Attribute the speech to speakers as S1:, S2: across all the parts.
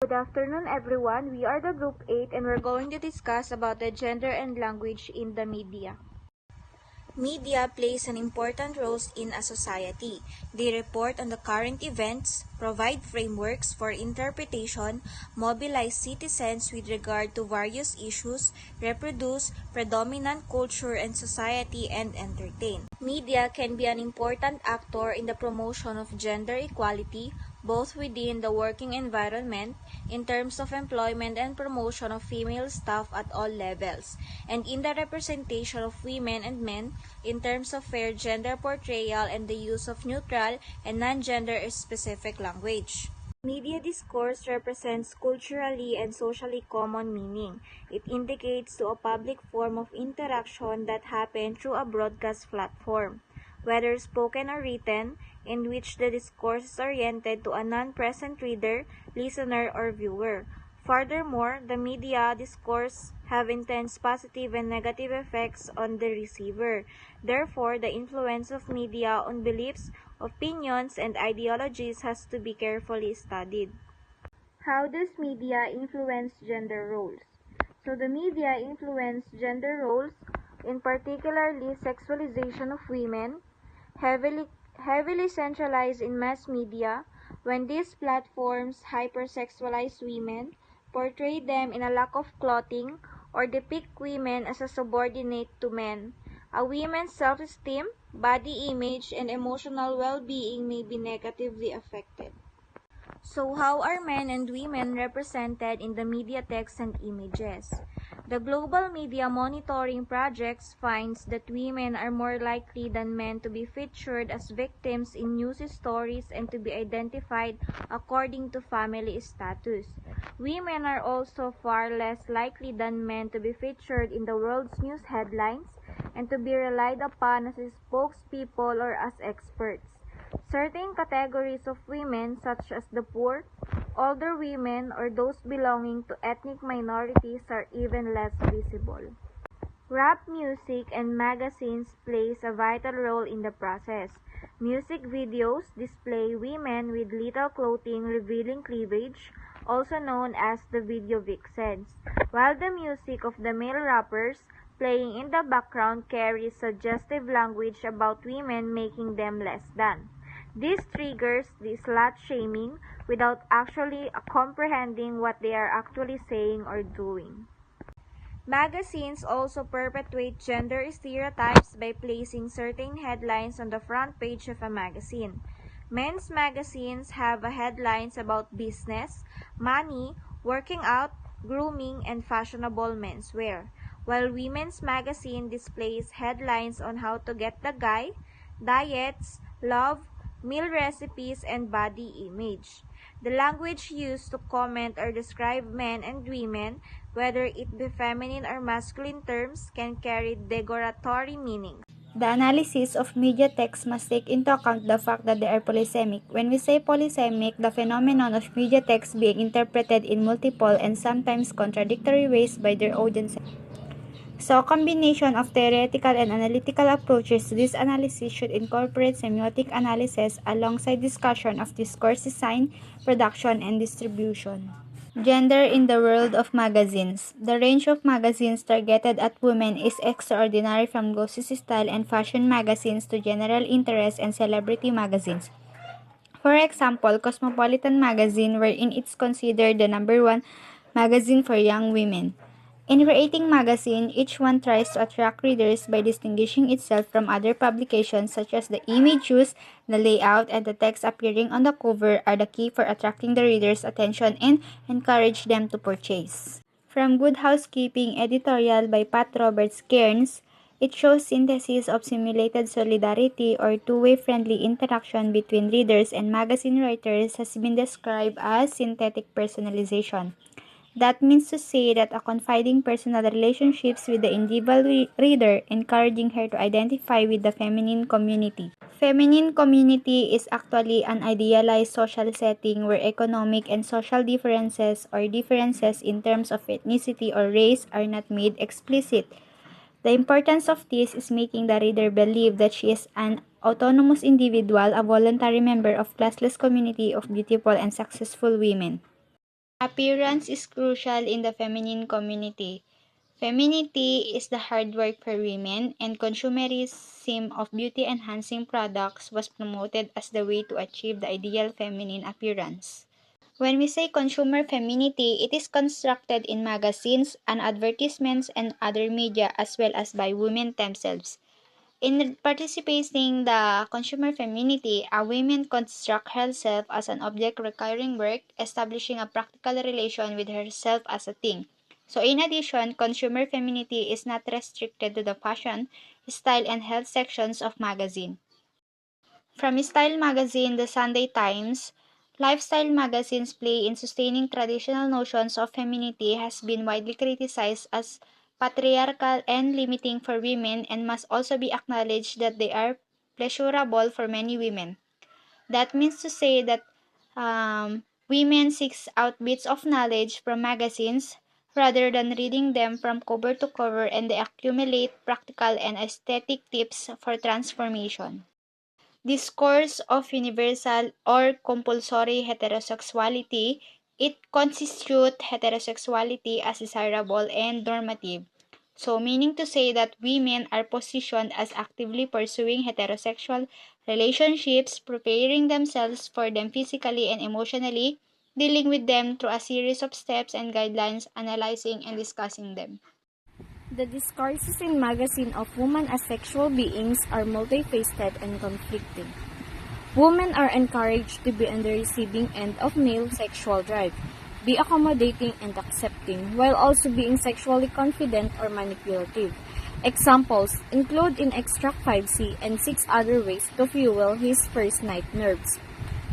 S1: Good afternoon, everyone. We are the Group 8 and we're going to discuss about the gender and language in the media. Media plays an important role in a society. They report on the current events, provide frameworks for interpretation, mobilize citizens with regard to various issues, reproduce predominant culture and society, and entertain. Media can be an important actor in the promotion of gender equality, both within the working environment, in terms of employment and promotion of female staff at all levels, and in the representation of women and men, in terms of fair gender portrayal and the use of neutral and non-gender specific language. Media discourse represents culturally and socially common meaning. It indicates to a public form of interaction that happens through a broadcast platform, whether spoken or written, in which the discourse is oriented to a non-present reader, listener, or viewer. Furthermore, the media discourse have intense positive and negative effects on the receiver. Therefore, the influence of media on beliefs, opinions, and ideologies has to be carefully studied. How does media influence gender roles? So the media influence gender roles, in particularly sexualization of women, heavily centralized in mass media. When these platforms hypersexualize women, portray them in a lack of clothing, or depict women as a subordinate to men, a woman's self-esteem, body image, and emotional well-being may be negatively affected. So how are men and women represented in the media text and images? The Global Media Monitoring Project finds that women are more likely than men to be featured as victims in news stories and to be identified according to family status. Women are also far less likely than men to be featured in the world's news headlines and to be relied upon as spokespeople or as experts. Certain categories of women, such as the poor, older women, or those belonging to ethnic minorities, are even less visible. Rap music and magazines plays a vital role in the process. Music videos display women with little clothing revealing cleavage, also known as the video vixens, while the music of the male rappers playing in the background carries suggestive language about women, making them less than. This triggers the slut-shaming without actually comprehending what they are actually saying or doing. Magazines also perpetuate gender stereotypes by placing certain headlines on the front page of a magazine. Men's magazines have headlines about business, money, working out, grooming, and fashionable menswear, while women's magazine displays headlines on how to get the guy, diets, love, meal recipes, and body image. The language used to comment or describe men and women, whether it be feminine or masculine terms, can carry derogatory meanings.
S2: The analysis of media text must take into account the fact that they are polysemic. When we say polysemic, the phenomenon of media text being interpreted in multiple and sometimes contradictory ways by their audiences. So, a combination of theoretical and analytical approaches to this analysis should incorporate semiotic analysis alongside discussion of discourse design, production, and distribution. Gender in the world of magazines. The range of magazines targeted at women is extraordinary, from glossy style and fashion magazines to general interest and celebrity magazines. For example, Cosmopolitan magazine, wherein it's considered the number one magazine for young women. In creating magazine, each one tries to attract readers by distinguishing itself from other publications, such as the image used, the layout, and the text appearing on the cover are the key for attracting the reader's attention and encourage them to purchase. From Good Housekeeping editorial by Pat Roberts Cairns, it shows synthesis of simulated solidarity or two-way friendly interaction between readers and magazine writers has been described as synthetic personalization. That means to say that a confiding personal relationships with the individual reader, encouraging her to identify with the feminine community. Feminine community is actually an idealized social setting where economic and social differences or differences in terms of ethnicity or race are not made explicit. The importance of this is making the reader believe that she is an autonomous individual, a voluntary member of classless community of beautiful and successful women. Appearance is crucial in the feminine community. Femininity is the hard work for women, and consumerism of beauty-enhancing products was promoted as the way to achieve the ideal feminine appearance. When we say consumer femininity, it is constructed in magazines and advertisements and other media as well as by women themselves. In participating the consumer femininity, a woman construct herself as an object requiring work, establishing a practical relation with herself as a thing. So in addition, consumer femininity is not restricted to the fashion, style, and health sections of magazine. From Style Magazine, The Sunday Times, lifestyle magazines play in sustaining traditional notions of femininity has been widely criticized as patriarchal and limiting for women and must also be acknowledged that they are pleasurable for many women. That means to say that women seek out bits of knowledge from magazines rather than reading them from cover to cover, and they accumulate practical and aesthetic tips for transformation. Discourse of universal or compulsory heterosexuality, it constitutes heterosexuality as desirable and normative. So, meaning to say that women are positioned as actively pursuing heterosexual relationships, preparing themselves for them physically and emotionally, dealing with them through a series of steps and guidelines, analyzing and discussing them.
S1: The discourses in magazine of women as sexual beings are multifaceted and conflicting. Women are encouraged to be on the receiving end of male sexual drive, be accommodating and accepting, while also being sexually confident or manipulative. Examples include in Extract 5C and 6 other ways to fuel his first night nerves.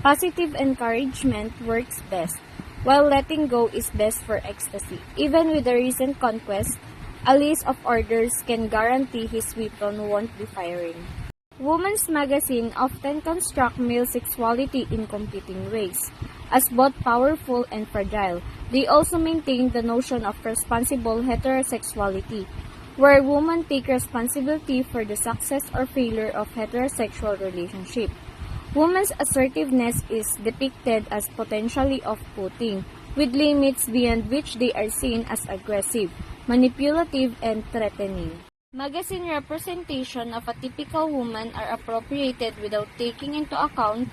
S1: Positive encouragement works best, while letting go is best for ecstasy. Even with the recent conquest, a list of orders can guarantee his weapon won't be firing. Women's magazine often construct male sexuality in competing ways. As both powerful and fragile, they also maintain the notion of responsible heterosexuality, where women take responsibility for the success or failure of heterosexual relationship. Women's assertiveness is depicted as potentially off-putting, with limits beyond which they are seen as aggressive, manipulative, and threatening. Magazine representation of a typical woman are appropriated without taking into account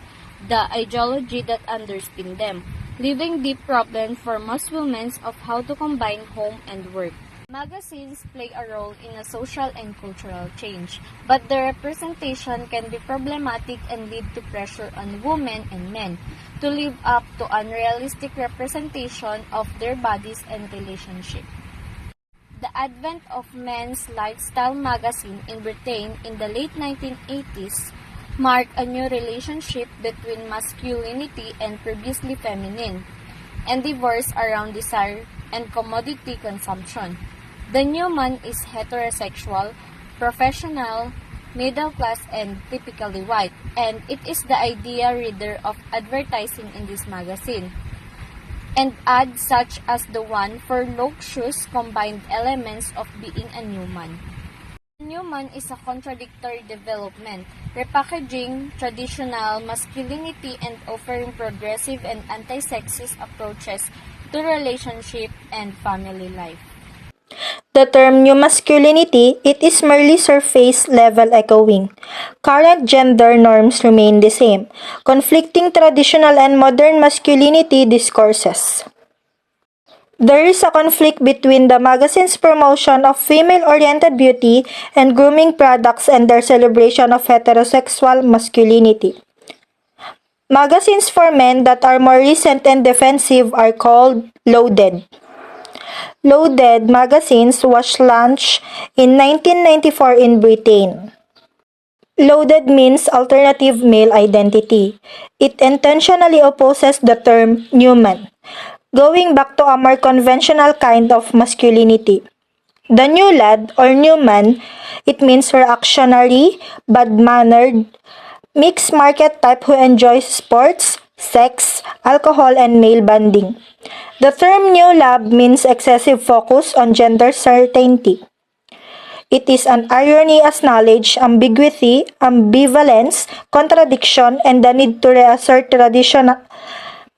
S1: the ideology that underpins them, leaving deep problems for most women of how to combine home and work. Magazines play a role in a social and cultural change, but their representation can be problematic and lead to pressure on women and men to live up to unrealistic representation of their bodies and relationships. The advent of men's lifestyle magazine in Britain in the late 1980s marked a new relationship between masculinity and previously feminine endeavors around desire and commodity consumption. The new man is heterosexual, professional, middle class, and typically white, and it is the ideal reader of advertising in this magazine. And ads such as the one for Loxius combined elements of being a new man. A new man is a contradictory development, repackaging traditional masculinity and offering progressive and anti-sexist approaches to relationship and family life.
S3: The term new masculinity, it is merely surface level echoing. Current gender norms remain the same, conflicting traditional and modern masculinity discourses. There is a conflict between the magazine's promotion of female-oriented beauty and grooming products and their celebration of heterosexual masculinity. Magazines for men that are more recent and defensive are called loaded. Loaded magazines was launched in 1994 in Britain. Loaded means alternative male identity. It intentionally opposes the term new man, going back to a more conventional kind of masculinity. The new lad or new man, it means reactionary, bad-mannered, mixed market type who enjoys sports, sex, alcohol, and male bonding. The term new lab means excessive focus on gender certainty. It is an irony as knowledge, ambiguity, ambivalence, contradiction, and the need to reassert traditional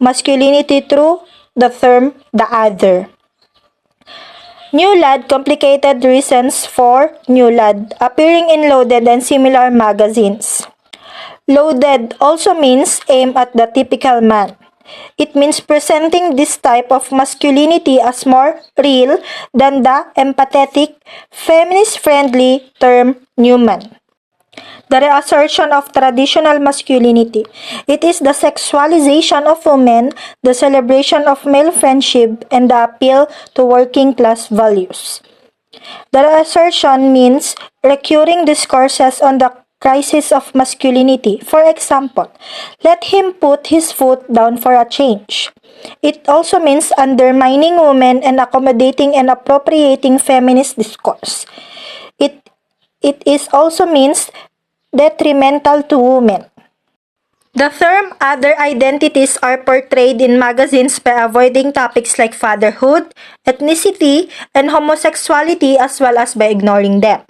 S3: masculinity through the term the other. New Lad complicated reasons for New Lad, appearing in Loaded and similar magazines. Loaded also means aim at the typical man. It means presenting this type of masculinity as more real than the empathetic, feminist-friendly term new man. The reassertion of traditional masculinity. It is the sexualization of women, the celebration of male friendship, and the appeal to working class values. The reassertion means recurring discourses on the crisis of masculinity. For example, let him put his foot down for a change. It also means undermining women and accommodating and appropriating feminist discourse. It is also means detrimental to women. The term other identities are portrayed in magazines by avoiding topics like fatherhood, ethnicity, and homosexuality as well as by ignoring them.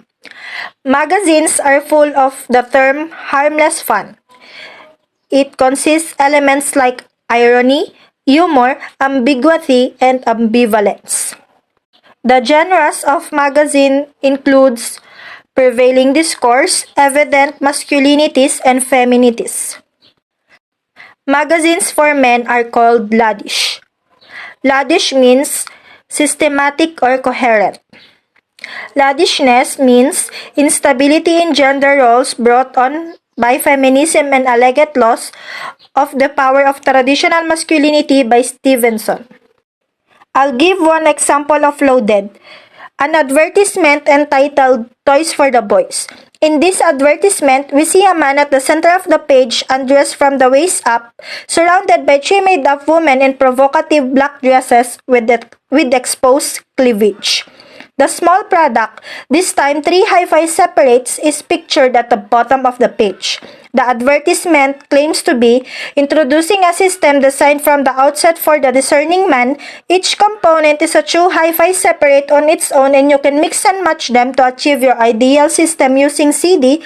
S3: Magazines are full of the term harmless fun. It consists elements like irony, humor, ambiguity, and ambivalence. The genres of magazine includes prevailing discourse, evident masculinities, and feminities. Magazines for men are called laddish. Laddish means systematic or coherent. Laddishness means instability in gender roles brought on by feminism and alleged loss of the power of traditional masculinity by Stevenson. I'll give one example of Loaded. An advertisement entitled Toys for the Boys. In this advertisement, we see a man at the center of the page undressed from the waist up, surrounded by three made-up women in provocative black dresses with exposed cleavage. The small product, this time 3 hi-fi separates, is pictured at the bottom of the page. The advertisement claims to be introducing a system designed from the outset for the discerning man. Each component is a true hi-fi separate on its own and you can mix and match them to achieve your ideal system using CD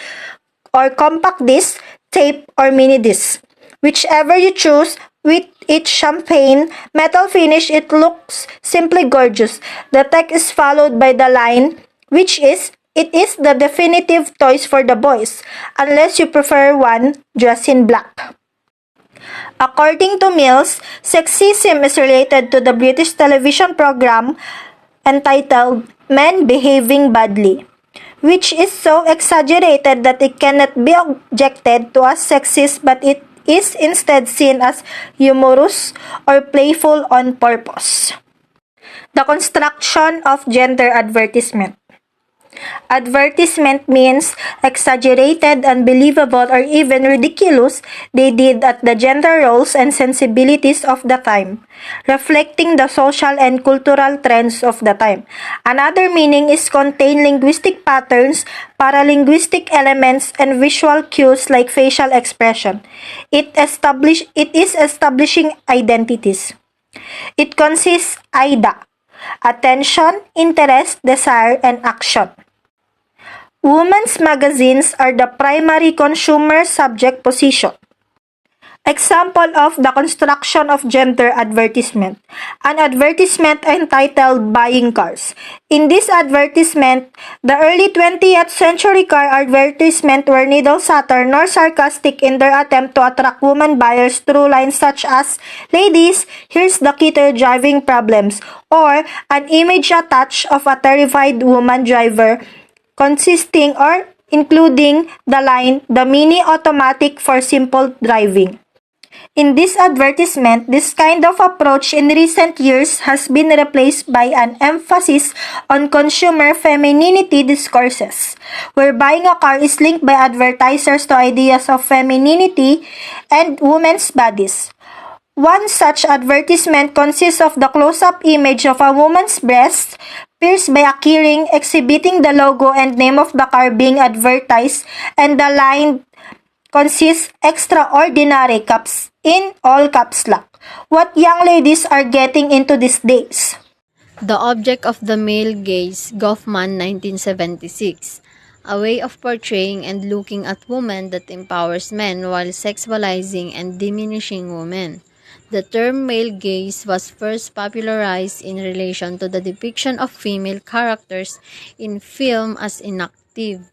S3: or compact disc, tape, or mini disc. Whichever you choose, with its champagne metal finish, it looks simply gorgeous. The text is followed by the line, which is, it is the definitive toys for the boys, unless you prefer one dressed in black. According to Mills, sexism is related to the British television program entitled Men Behaving Badly, which is so exaggerated that it cannot be objected to as sexist, but it is instead seen as humorous or playful on purpose. The construction of gender advertisement. Advertisement means exaggerated, unbelievable, or even ridiculous. They did at the gender roles and sensibilities of the time, reflecting the social and cultural trends of the time. Another meaning is contain linguistic patterns, paralinguistic elements, and visual cues like facial expression. It is establishing identities. It consists AIDA, attention, interest, desire, and action. Women's magazines are the primary consumer subject position. Example of the construction of gender advertisement. An advertisement entitled Buying Cars. In this advertisement, the early 20th century car advertisement were neither subtle nor sarcastic in their attempt to attract women buyers through lines such as, "Ladies, here's the key to your driving problems," or an image attached of a terrified woman driver consisting or including the line, "The Mini Automatic for Simple Driving." In this advertisement, this kind of approach in recent years has been replaced by an emphasis on consumer femininity discourses, where buying a car is linked by advertisers to ideas of femininity and women's bodies. One such advertisement consists of the close-up image of a woman's breast, pierced by a keyring exhibiting the logo and name of the car being advertised, and the line consists extraordinary caps in all caps lock. What young ladies are getting into these days?
S4: The Object of the Male Gaze, Goffman, 1976. A way of portraying and looking at women that empowers men while sexualizing and diminishing women. The term male gaze was first popularized in relation to the depiction of female characters in film as inactive,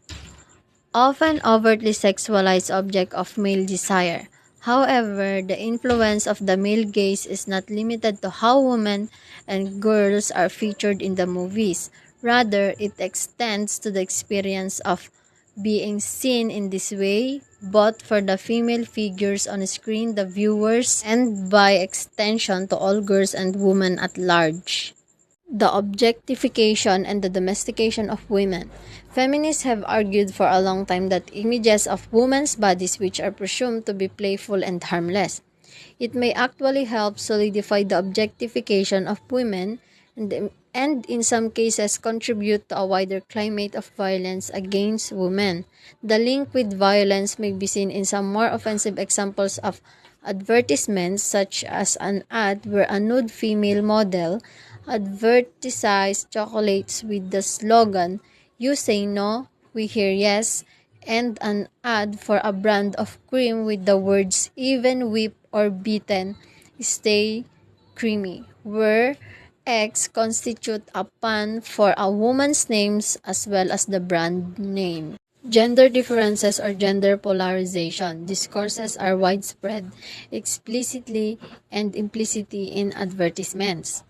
S4: often overtly sexualized object of male desire. However, the influence of the male gaze is not limited to how women and girls are featured in the movies. Rather, it extends to the experience of being seen in this way, both for the female figures on screen, the viewers, and by extension to all girls and women at large. The objectification and the domestication of women. Feminists have argued for a long time that images of women's bodies which are presumed to be playful and harmless. It may actually help solidify the objectification of women and in some cases contribute to a wider climate of violence against women. The link with violence may be seen in some more offensive examples of advertisements, such as an ad where a nude female model advertised chocolates with the slogan, "You say no, we hear yes," and an ad for a brand of cream with the words, "Even whipped or beaten, stay creamy," where X constitute a pun for a woman's names as well as the brand name. Gender differences or gender polarization. Discourses are widespread, explicitly and implicitly in advertisements.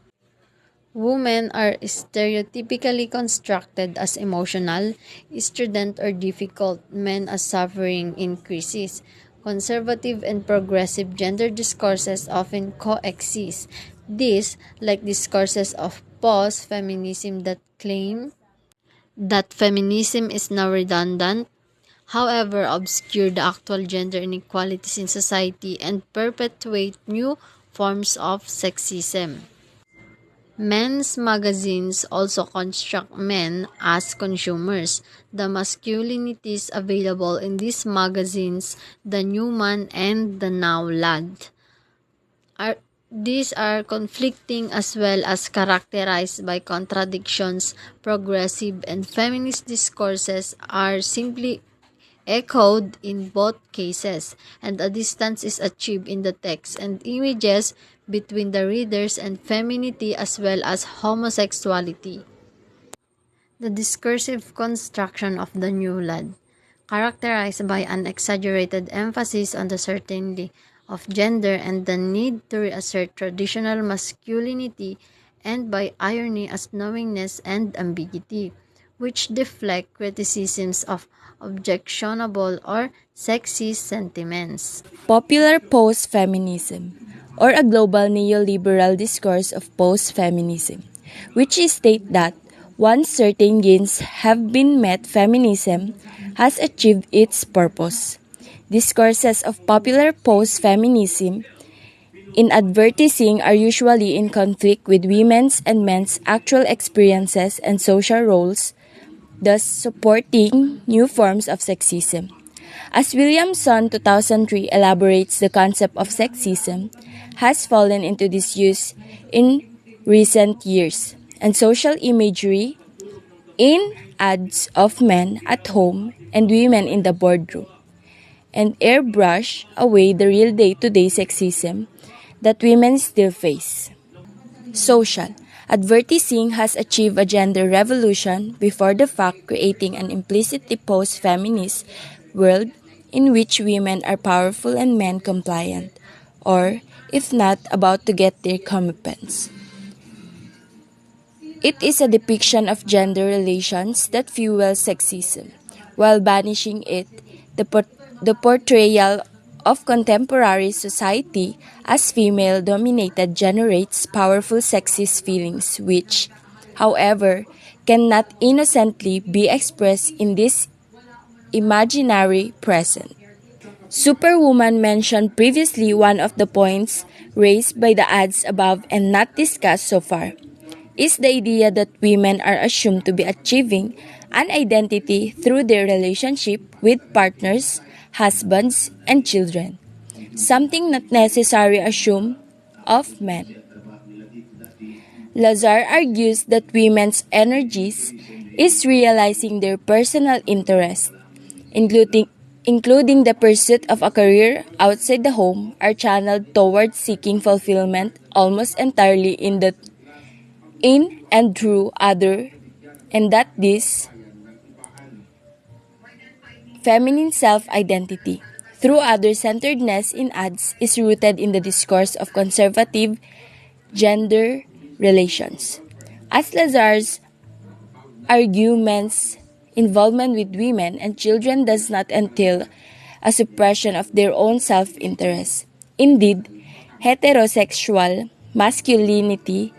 S4: Women are stereotypically constructed as emotional, strident, or difficult, men as suffering increases. Conservative and progressive gender discourses often coexist. These, like discourses of post-feminism that claim that feminism is now redundant, however, obscure the actual gender inequalities in society and perpetuate new forms of sexism. Men's magazines also construct men as consumers. The masculinities available in these magazines, the new man and the now lad, these are conflicting as well as characterized by contradictions. Progressive and feminist discourses are simply echoed in both cases, and a distance is achieved in the text and images between the readers and femininity as well as homosexuality. The discursive construction of the new lad, characterized by an exaggerated emphasis on the certainty of gender and the need to reassert traditional masculinity, and by irony as knowingness and ambiguity, which deflect criticisms of objectionable or sexist sentiments.
S5: Popular post-feminism, or a global neoliberal discourse of post-feminism, which state that once certain gains have been met, feminism has achieved its purpose. Discourses of popular post-feminism in advertising are usually in conflict with women's and men's actual experiences and social roles, thus supporting new forms of sexism. As Williamson 2003 elaborates, the concept of sexism has fallen into disuse in recent years, and social imagery in ads of men at home and women in the boardroom, and airbrush away the real day-to-day sexism that women still face. Social. Advertising has achieved a gender revolution before the fact, creating an implicitly post-feminist world in which women are powerful and men compliant, or, if not, about to get their comeuppance. It is a depiction of gender relations that fuels sexism, while banishing it, the portrayal of contemporary society as female-dominated generates powerful sexist feelings which, however, cannot innocently be expressed in this imaginary present. Superwoman mentioned previously one of the points raised by the ads above and not discussed so far is the idea that women are assumed to be achieving an identity through their relationship with partners, husbands, and children, something not necessarily assumed of men. Lazar argues that women's energies is realizing their personal interests, including including the pursuit of a career outside the home, are channeled towards seeking fulfillment almost entirely in and through other, and that this feminine self-identity through other-centeredness in ads is rooted in the discourse of conservative gender relations. As Lazar's arguments, involvement with women and children does not entail a suppression of their own self-interest. Indeed, heterosexual masculinity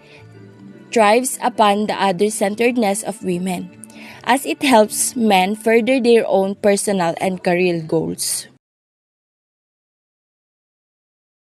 S5: thrives upon the other-centeredness of women, as it helps men further their own personal and career goals.